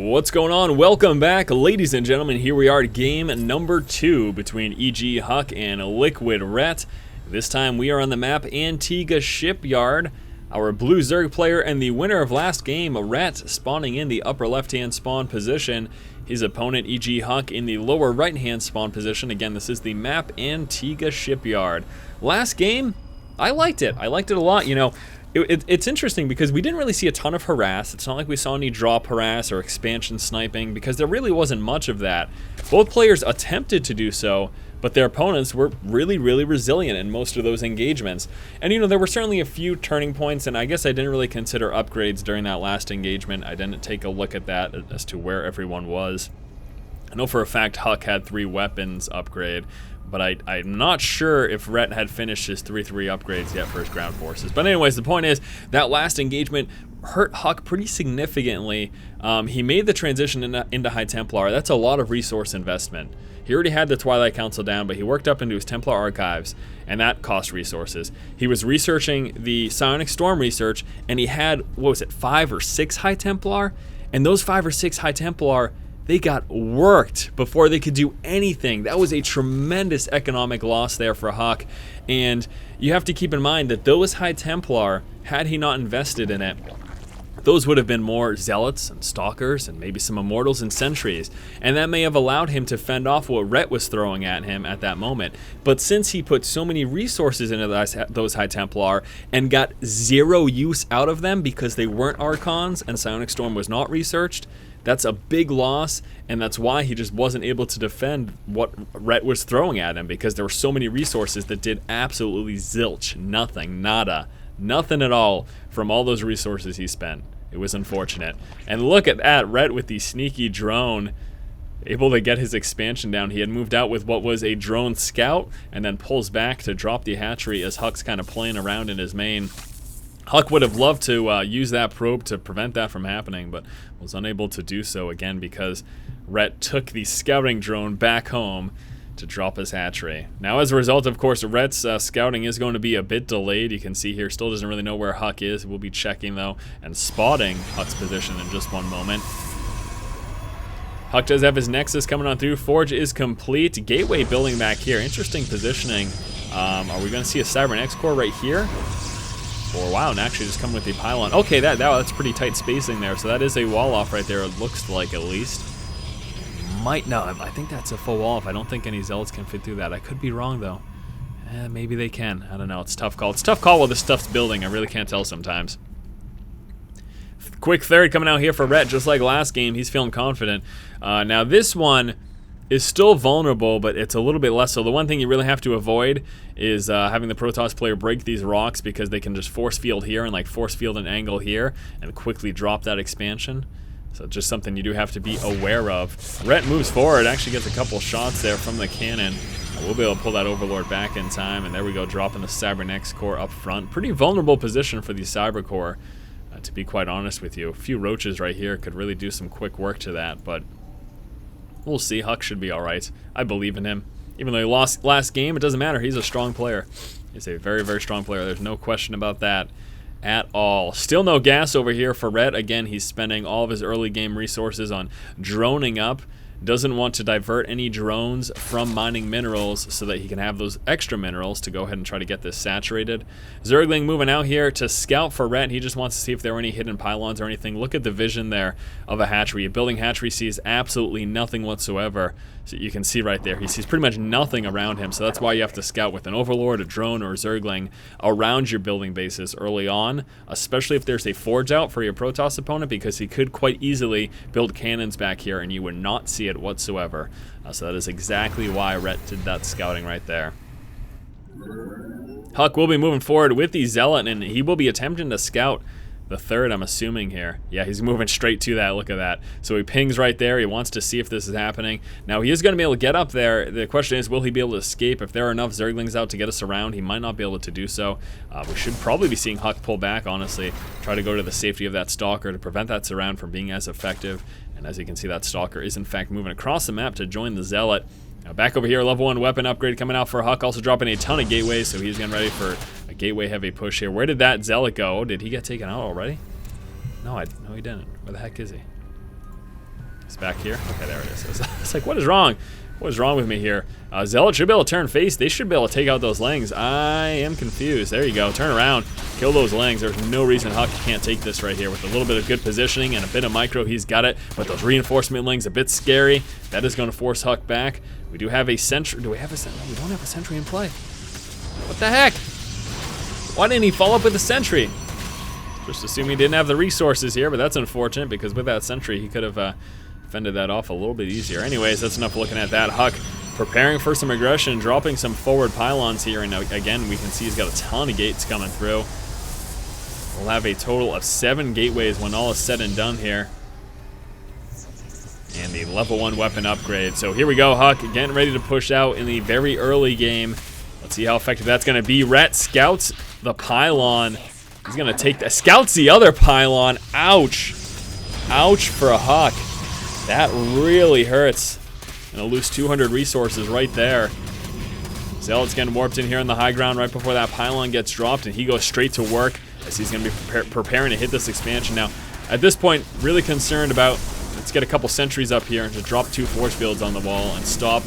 What's going on? Welcome back, ladies and gentlemen. Here we are at game number 2 between EG HuK and Liquid Ret. This time we are on the map Antigua Shipyard. Our blue Zerg player and the winner of last game, Ret, spawning in the upper left-hand spawn position. His opponent, EG HuK, in the lower right-hand spawn position. Again, this is the map Antigua Shipyard. Last game, I liked it. I liked it a lot. You know, it's interesting because we didn't really see a ton of harass. It's not like we saw any drop harass or expansion sniping because there really wasn't much of that. Both players attempted to do so, but their opponents were really resilient in most of those engagements. And you know, there were certainly a few turning points, and I guess I didn't really consider upgrades during that last engagement. I didn't take a look at that as to where everyone was. I know for a fact HuK had 3 weapons upgrade, but I'm not sure if Ret had finished his 3-3 upgrades yet for his ground forces. But anyways, the point is, that last engagement hurt HuK pretty significantly. He made the transition into High Templar. That's a lot of resource investment. He already had the Twilight Council down, but he worked up into his Templar archives, and that cost resources. He was researching the Psionic Storm research, and he had, what was it, 5 or 6 High Templar? And those 5 or 6 High Templar, they got worked before they could do anything. That was a tremendous economic loss there for HuK. And you have to keep in mind that those High Templar, had he not invested in it, those would have been more Zealots and Stalkers and maybe some Immortals and Sentries. And that may have allowed him to fend off what Ret was throwing at him at that moment. But since he put so many resources into those High Templar and got 0 use out of them because they weren't Archons and Psionic Storm was not researched, that's a big loss, and that's why he just wasn't able to defend what Ret was throwing at him, because there were so many resources that did absolutely zilch, nothing, nada, nothing at all from all those resources he spent. It was unfortunate. And look at that, Ret with the sneaky drone, able to get his expansion down. He had moved out with what was a drone scout, and then pulls back to drop the hatchery as HuK's kind of playing around in his main. HuK would have loved to use that probe to prevent that from happening, but was unable to do so again because Ret took the scouting drone back home to drop his hatchery. Now, as a result, of course, Ret's scouting is going to be a bit delayed. You can see here, still doesn't really know where HuK is. We'll be checking, though, and spotting HuK's position in just one moment. HuK does have his Nexus coming on through. Forge is complete. Gateway building back here. Interesting positioning. Are we going to see a Cybernex core right here? Or wow, and actually just coming with the pylon. Okay, that's pretty tight spacing there. So that is a wall off right there, it looks like, at least. No, I think that's a full wall off. I don't think any Zealots can fit through that. I could be wrong, though. Maybe they can. I don't know. It's a tough call. It's a tough call while this stuff's building. I really can't tell sometimes. Quick third coming out here for Ret, just like last game. He's feeling confident. Now, this one is still vulnerable, but it's a little bit less so. The one thing you really have to avoid is having the Protoss player break these rocks, because they can just force field here and like force field an angle here and quickly drop that expansion. So just something you do have to be aware of. Ret moves forward, actually gets a couple shots there from the cannon. We'll be able to pull that Overlord back in time, and there we go, dropping the Cybernex core up front. Pretty vulnerable position for the Cyber core, to be quite honest with you. A few roaches right here could really do some quick work to that, but we'll see. HuK should be alright. I believe in him. Even though he lost last game, it doesn't matter. He's a strong player. He's a very strong player. There's no question about that at all. Still no gas over here for Ret. Again, he's spending all of his early game resources on droning up. Doesn't want to divert any drones from mining minerals so that he can have those extra minerals to go ahead and try to get this saturated. Zergling moving out here to scout for Ret. He just wants to see if there are any hidden pylons or anything. Look at the vision there of a hatchery. A building hatchery sees absolutely nothing whatsoever. So you can see right there, he sees pretty much nothing around him. So that's why you have to scout with an Overlord, a drone, or a Zergling around your building bases early on, especially if there's a forge out for your Protoss opponent, because he could quite easily build cannons back here and you would not see it whatsoever. So that is exactly why Ret did that scouting right there. HuK will be moving forward with the Zealot, and he will be attempting to scout the third, I'm assuming here. Yeah, he's moving straight to that. Look at that. So he pings right there. He wants to see if this is happening. Now, he is going to be able to get up there. The question is, will he be able to escape? If there are enough Zerglings out to get us around, he might not be able to do so. We should probably be seeing HuK pull back, honestly. Try to go to the safety of that Stalker to prevent that surround from being as effective. And as you can see, that Stalker is, in fact, moving across the map to join the Zealot. Now back over here, level 1 weapon upgrade coming out for HuK, also dropping a ton of gateways, so he's getting ready for a gateway heavy push here. Where did that Zealot go? Did he get taken out already? No, he didn't. Where the heck is he? He's back here. Okay, there it is. It's like, what is wrong? What is wrong with me here? Zealot should be able to turn face. They should be able to take out those Lings. I am confused. There you go. Turn around. Kill those Lings. There's no reason HuK can't take this right here. With a little bit of good positioning and a bit of micro, he's got it. But those reinforcement Lings, a bit scary. That is going to force HuK back. We do have a sentry. Do we have a sentry? No, we don't have a sentry in play. What the heck? Why didn't he follow up with a sentry? Just assume he didn't have the resources here, but that's unfortunate because with that sentry, he could have fended that off a little bit easier. Anyways, that's enough looking at that. HuK preparing for some aggression, dropping some forward pylons here, and again, we can see he's got a ton of gates coming through. We'll have a total of 7 gateways when all is said and done here. And the level 1 weapon upgrade. So here we go, HuK getting ready to push out in the very early game. Let's see how effective that's going to be. Rhett scouts the pylon. He's going to take that. Scouts the other pylon. Ouch. Ouch for a HuK. That really hurts. Gonna lose 200 resources right there. Zealot's getting warped in here on the high ground right before that pylon gets dropped, and he goes straight to work as he's gonna be preparing to hit this expansion. Now, at this point, really concerned about, let's get a couple sentries up here and just drop 2 force fields on the wall and stop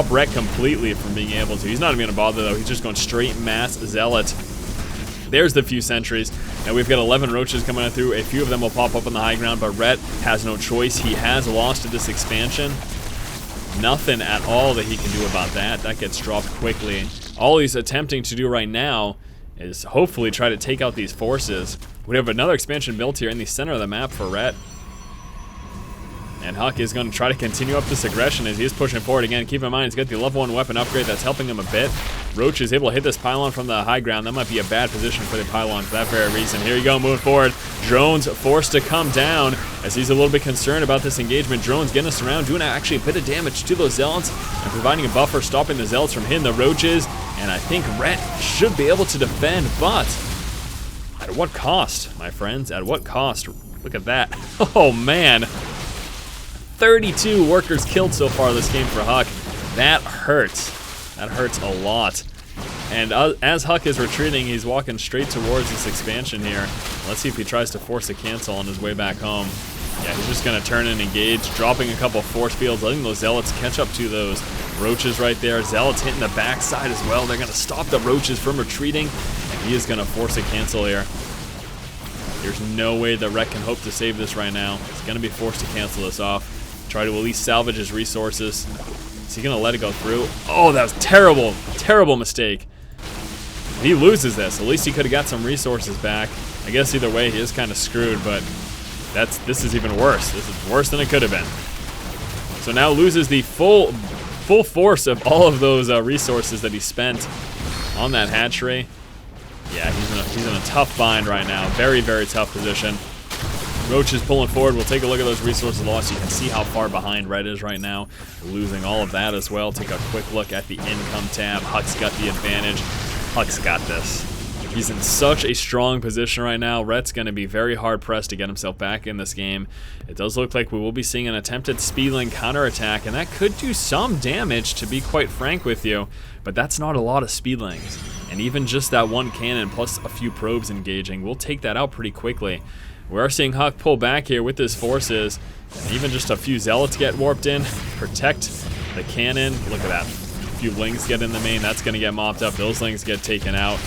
Rhett completely from being able to. He's not even gonna bother though. He's just going straight mass Zealot. There's the few sentries. Now we've got 11 roaches coming through. A few of them will pop up on the high ground, but Rhett has no choice. He has lost to this expansion. Nothing at all that he can do about that. That gets dropped quickly. All he's attempting to do right now is hopefully try to take out these forces. We have another expansion built here in the center of the map for Rhett. And HuK is going to try to continue up this aggression as he is pushing forward again. Keep in mind, he's got the level 1 weapon upgrade that's helping him a bit. Roach is able to hit this pylon from the high ground. That might be a bad position for the pylon for that very reason. Here you go, moving forward. Drone's forced to come down as he's a little bit concerned about this engagement. Drone's getting us around, doing actually a bit of damage to those Zealots and providing a buffer, stopping the Zealots from hitting the roaches. And I think Rhett should be able to defend, but at what cost, my friends? At what cost? Look at that. Oh, man. 32 workers killed so far this game for HuK. That hurts. That hurts a lot. And as HuK is retreating, he's walking straight towards this expansion here. Let's see if he tries to force a cancel on his way back home. Yeah, he's just going to turn and engage, dropping a couple force fields, letting those Zealots catch up to those roaches right there. Zealots hitting the backside as well. They're going to stop the roaches from retreating, and he is going to force a cancel here. There's no way that Rhett can hope to save this right now. He's going to be forced to cancel this off. Try to at least salvage his resources. Is he going to let it go through? Oh, that was terrible. Terrible mistake. He loses this. At least he could have got some resources back. I guess either way, he is kind of screwed, but this is even worse. This is worse than it could have been. So now loses the full force of all of those resources that he spent on that hatchery. Yeah, he's in a tough bind right now. Very, very tough position. Roach is pulling forward. We'll take a look at those resources lost. You can see how far behind Rhett is right now. Losing all of that as well. Take a quick look at the income tab. HuK's got the advantage. HuK's got this. He's in such a strong position right now. Rhett's going to be very hard pressed to get himself back in this game. It does look like we will be seeing an attempted speedling counterattack, and that could do some damage, to be quite frank with you. But that's not a lot of speedlings. And even just that one cannon plus a few probes engaging, we'll take that out pretty quickly. We are seeing HuK pull back here with his forces. And even just a few Zealots get warped in. Protect the cannon. Look at that. A few Lings get in the main. That's going to get mopped up. Those Lings get taken out.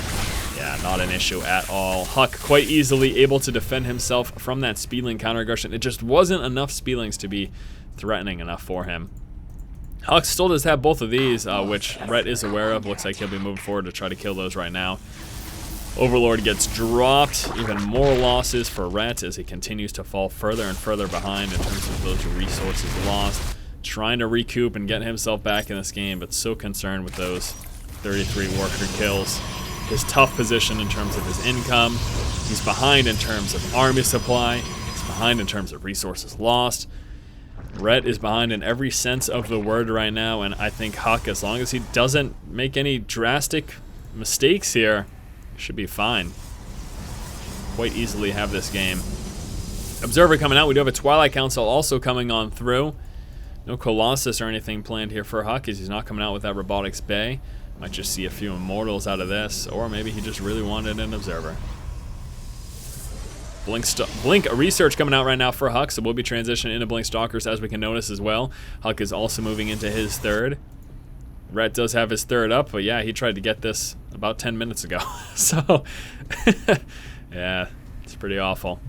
Yeah, not an issue at all. HuK quite easily able to defend himself from that speedling counter aggression. It just wasn't enough speedlings to be threatening enough for him. HuK still does have both of these, which Rhett is aware of. Looks like he'll be moving forward to try to kill those right now. Overlord gets dropped. Even more losses for Rhett as he continues to fall further and further behind in terms of those resources lost. Trying to recoup and get himself back in this game, but so concerned with those 33 worker kills. His tough position in terms of his income. He's behind in terms of army supply. He's behind in terms of resources lost. Rhett is behind in every sense of the word right now, and I think HuK, as long as he doesn't make any drastic mistakes here, should be fine. Quite easily have this game. Observer coming out. We do have a Twilight Council also coming on through. No Colossus or anything planned here for HuK, as he's not coming out with that Robotics Bay. Might just see a few Immortals out of this, or maybe he just really wanted an Observer. Blink research coming out right now for HuK, so we'll be transitioning into Blink Stalkers as we can notice as well. HuK is also moving into his third. Rhett does have his third up, but yeah, he tried to get this about 10 minutes ago. So, yeah, it's pretty awful.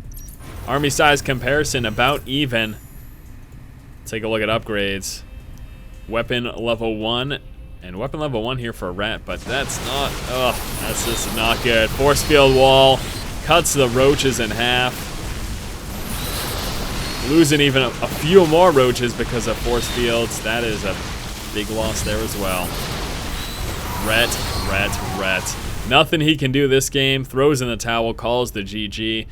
Army size comparison about even. Take a look at upgrades. Weapon level 1. And weapon level 1 here for Rhett, but that's not, that's just not good. Force field wall. Cuts the roaches in half. Losing even a few more roaches because of force fields. That is a big loss there as well. Rhett. Nothing he can do this game. Throws in the towel, calls the GG.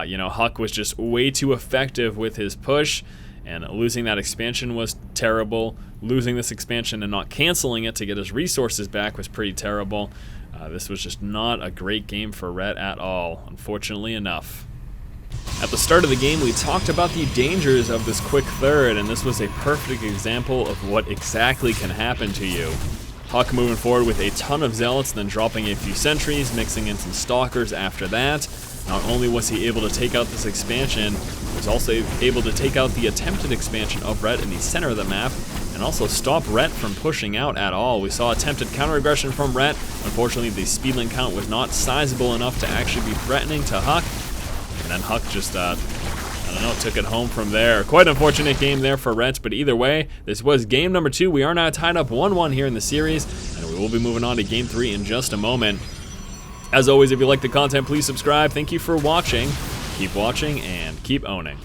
You know, HuK was just way too effective with his push, and losing that expansion was terrible. Losing this expansion and not canceling it to get his resources back was pretty terrible. This was just not a great game for Rhett at all, unfortunately enough. At the start of the game, we talked about the dangers of this quick third, and this was a perfect example of what exactly can happen to you. HuK moving forward with a ton of zealots, then dropping a few sentries, mixing in some stalkers after that. Not only was he able to take out this expansion, he was also able to take out the attempted expansion of Rhett in the center of the map, and also stop Rhett from pushing out at all. We saw attempted counter-aggression from Rhett. Unfortunately, the speedlink count was not sizable enough to actually be threatening to HuK. And then HuK just, I don't know, took it home from there. Quite an unfortunate game there for Rhett, but either way, this was game number 2. We are now tied up 1-1 here in the series, and we will be moving on to game 3 in just a moment. As always, if you like the content, please subscribe. Thank you for watching. Keep watching and keep owning.